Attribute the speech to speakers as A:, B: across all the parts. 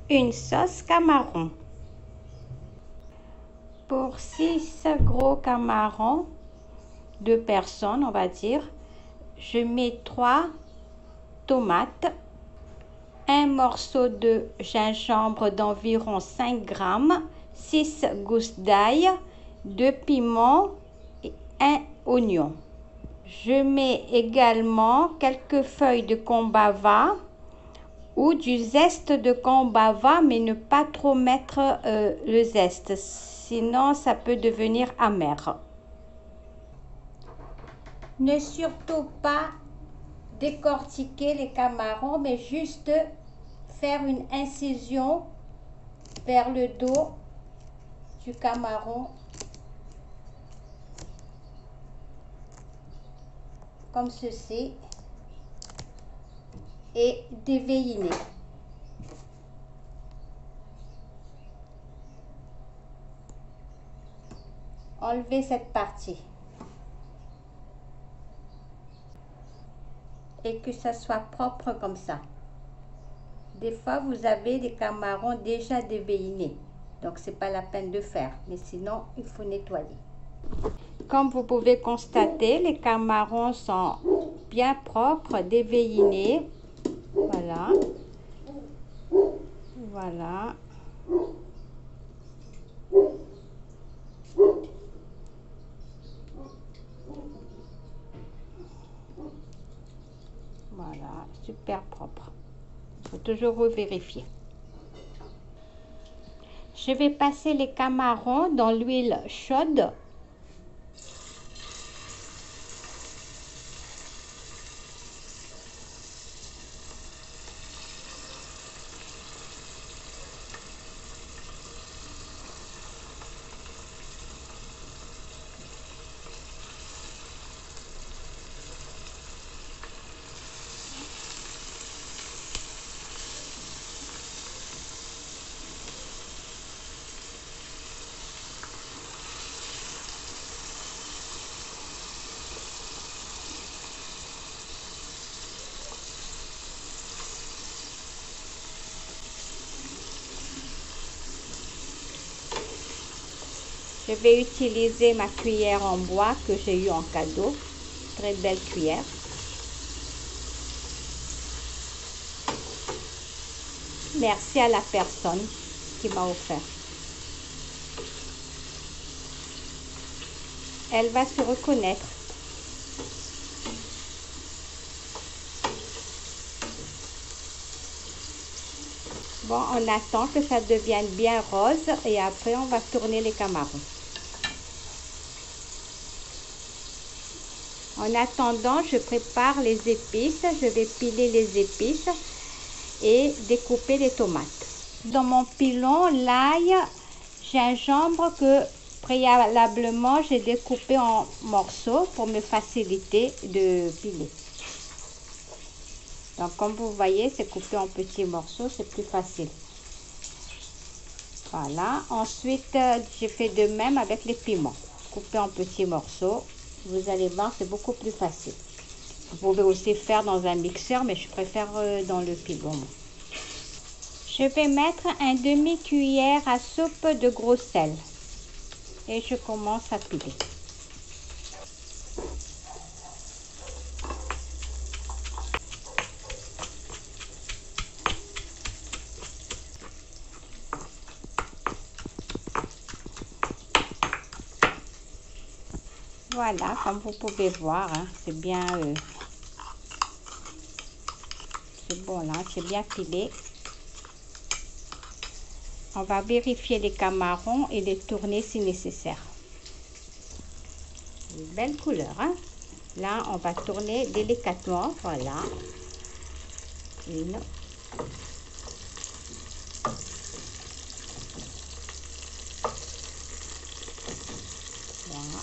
A: une sauce camaron. Pour 6 gros camarons, 2 personnes on va dire, je mets 3 tomates, un morceau de gingembre d'environ 5 grammes, 6 gousses d'ail, 2 piments et 1 oignon. Je mets également quelques feuilles de combava ou du zeste de combava, mais ne pas trop mettre le zeste, sinon ça peut devenir amer. Ne surtout pas décortiquer les camarons, mais juste faire une incision vers le dos du camaron, comme ceci, et déveiner. Enlevez cette partie. Et que ça soit propre comme ça. Des fois, vous avez des camarons déjà déveinés. Donc, c'est pas la peine de faire. Mais sinon, il faut nettoyer. Comme vous pouvez constater, les camarons sont bien propres, déveinés. Voilà. Voilà. Voilà, super propre. Il faut toujours revérifier. Je vais passer les camarons dans l'huile chaude. Je vais utiliser ma cuillère en bois que j'ai eue en cadeau. Très belle cuillère. Merci à la personne qui m'a offert. Elle va se reconnaître. Bon, on attend que ça devienne bien rose et après on va tourner les camarons. En attendant, je prépare les épices. Je vais piler les épices et découper les tomates. Dans mon pilon, l'ail, gingembre que préalablement j'ai découpé en morceaux pour me faciliter de piler. Donc comme vous voyez, c'est coupé en petits morceaux, c'est plus facile. Voilà. Ensuite, j'ai fait de même avec les piments. Coupé en petits morceaux. Vous allez voir, c'est beaucoup plus facile. Vous pouvez aussi faire dans un mixeur, mais je préfère dans le pilon. Je vais mettre un demi-cuillère à soupe de gros sel. Et je commence à piler. Voilà, comme vous pouvez voir, hein, c'est bien, c'est bon là, c'est bien pilé. On va vérifier les camarons et les tourner si nécessaire. Une belle couleur, hein? Là, on va tourner délicatement, voilà. Une. Voilà.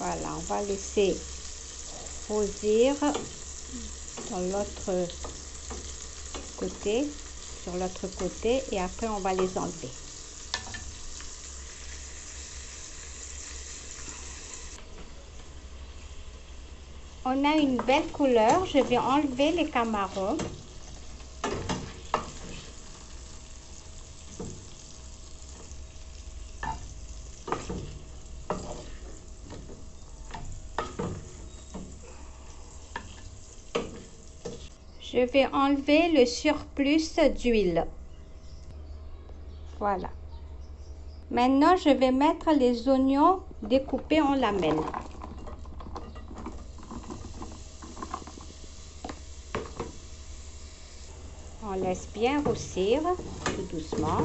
A: Voilà, on va laisser rosir dans l'autre côté, sur l'autre côté, et après on va les enlever. On a une belle couleur, je vais enlever les camarons. Je vais enlever le surplus d'huile. Voilà. Maintenant, je vais mettre les oignons découpés en lamelles. On laisse bien roussir, tout doucement.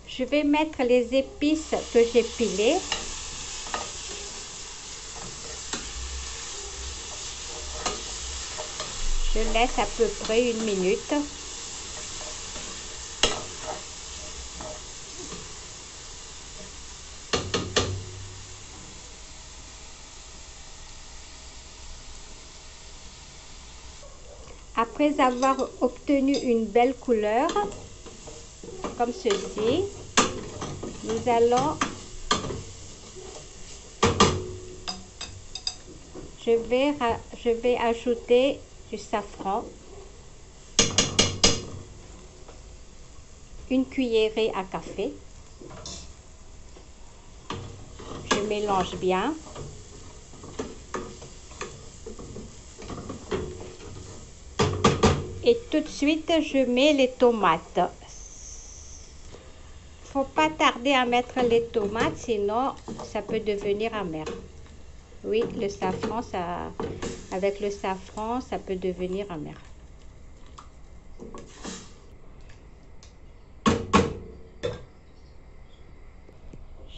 A: Je vais mettre les épices que j'ai pilées. Je laisse à peu près 1 minute. Après avoir obtenu une belle couleur, comme ceci, nous allons, je vais ajouter du safran, 1 cuillerée à café. Je mélange bien. Et tout de suite, je mets les tomates. Faut pas tarder à mettre les tomates, sinon ça peut devenir amer. Oui, le safran, avec le safran, ça peut devenir amer.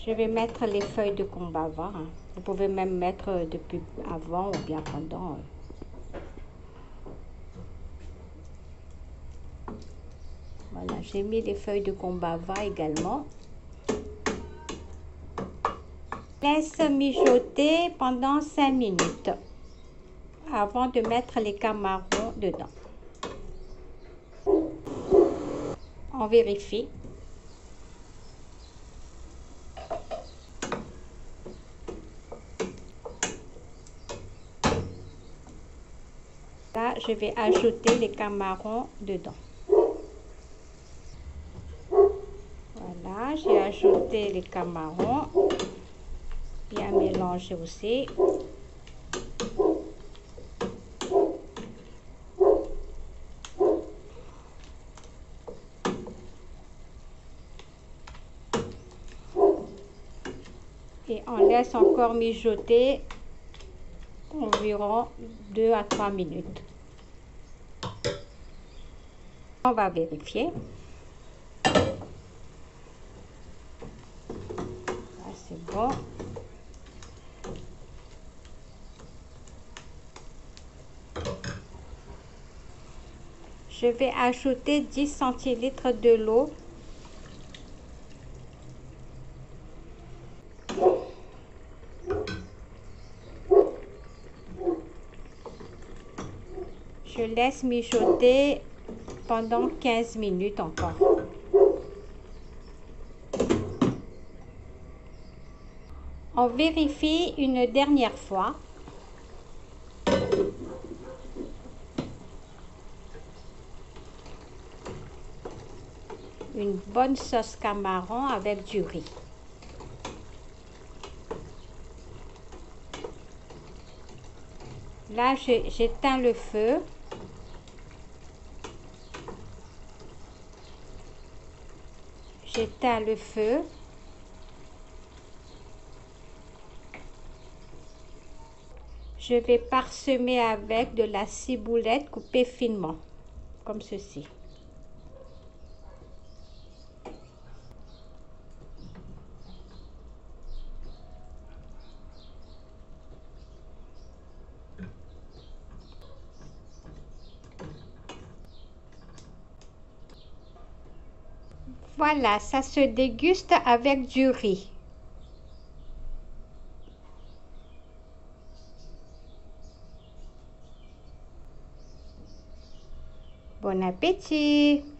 A: Je vais mettre les feuilles de combava. Vous pouvez même mettre depuis avant ou bien pendant. Voilà, j'ai mis les feuilles de combava également. Laisse mijoter pendant 5 minutes avant de mettre les camarons dedans. On vérifie. Là, je vais ajouter les camarons dedans. Voilà, j'ai ajouté les camarons. Bien mélanger aussi. Et on laisse encore mijoter environ 2 à 3 minutes. On va vérifier. Là, c'est bon. Je vais ajouter 10 centilitres de l'eau. Je laisse mijoter pendant 15 minutes encore. On vérifie une dernière fois. Une bonne sauce camaron avec du riz. Là, j'éteins le feu. J'éteins le feu. Je vais parsemer avec de la ciboulette coupée finement, comme ceci. Voilà, ça se déguste avec du riz. Bon appétit!